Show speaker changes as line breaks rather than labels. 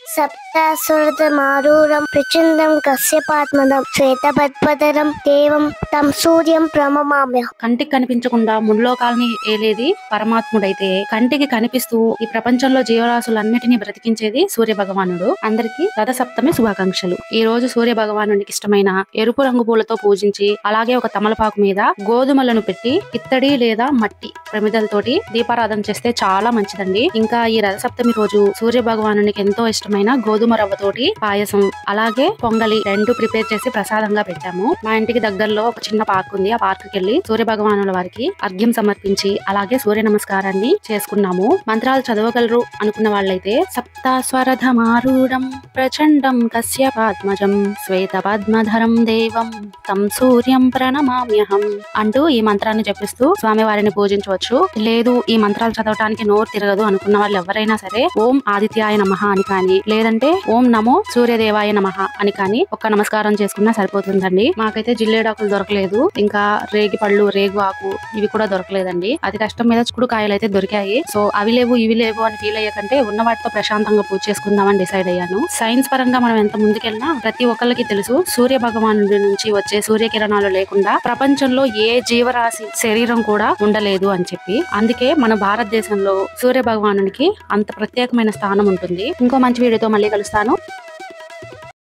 సప్తాస్వరథమారూఢం ప్రచండం కశ్యపాత్మజం శ్వేతపద్మధరం దేవం తం సూర్యం ప్రణమామ్యహం.
కంటికి కనిపించకుండా ముల్లోకాల్ని ఏలేది పరమాత్ముడైతే కంటికి కనిపిస్తూ ఈ ప్రపంచంలో జీవరాశులన్నిటినీ బ్రతికించేది సూర్య భగవానుడు. అందరికీ రథ సప్తమి శుభాకాంక్షలు. ఈ రోజు సూర్య భగవానుడికి ఇష్టమైన ఎరుపు రంగు పూలతో పూజించి, అలాగే ఒక తమలపాకు మీద గోధుమలను పెట్టి ఇత్తడి లేదా మట్టి ప్రమిదలతోటి దీపారాధన చేస్తే చాలా మంచిదండి. ఇంకా ఈ రథ సప్తమి రోజు సూర్య భగవానునికి ఎంతో ఇష్టమైన గోధుమ రవ్వతోటి పాయసం, అలాగే పొంగలి రెండు ప్రిపేర్ చేసి ప్రసాదంగా పెట్టాము. మా ఇంటికి దగ్గరలో ఒక చిన్న పార్క్ ఉంది. ఆ పార్క్ కెళ్లి సూర్య భగవానుల వారికి అర్ఘ్యం సమర్పించి అలాగే సూర్య నమస్కారాన్ని చేసుకున్నాము. మంత్రాలు చదవగలరు అనుకున్న వాళ్ళైతే సప్తాస్వరథమారూఢం ప్రచండం కశ్యపాత్మజం శ్వేత పద్మధరం దేవం తం సూర్యం ప్రణమామ్యహం అంటూ ఈ మంత్రాన్ని జపిస్తూ స్వామివారిని పూజించవచ్చు. లేదు ఈ మంత్రాలు చదవటానికి నోరు తిరగదు అనుకున్న వాళ్ళు ఎవరైనా సరే ఓం ఆదిత్యాయ నమః అని కానీ, లేదంటే ఓం నమో సూర్యదేవాయ నమః అని కానీ ఒక్క నమస్కారం చేసుకున్నా సరిపోతుందండి. మాకైతే జిల్లేడాకులు దొరకలేదు, ఇంకా రేగి పళ్ళు, రేగు ఆకు ఇవి కూడా దొరకలేదండి. అతి కష్టం మీద చిక్కుడుకాయలు అయితే దొరికాయి. సో అవి లేవు ఇవి లేవు అని ఫీల్ అయ్యకంటే ఉన్న వాటితో ప్రశాంతంగా పూజ చేసుకుందామని డిసైడ్ అయ్యాను. సైన్స్ పరంగా మనం ఎంత ముందుకెళ్ళినా ప్రతి ఒక్కరికి తెలుసు సూర్య భగవానుడి నుంచి వచ్చే సూర్యకిరణాలు లేకుండా ప్రపంచంలో ఏ జీవరాశి శరీరం కూడా ఉండలేదు అని చెప్పి. అందుకే మన భారతదేశంలో సూర్య భగవానుడికి అంత ప్రత్యేకమైన స్థానం ఉంటుంది. ఇంకో మంచి వీడియోతో మళ్ళీ కలుస్తాను.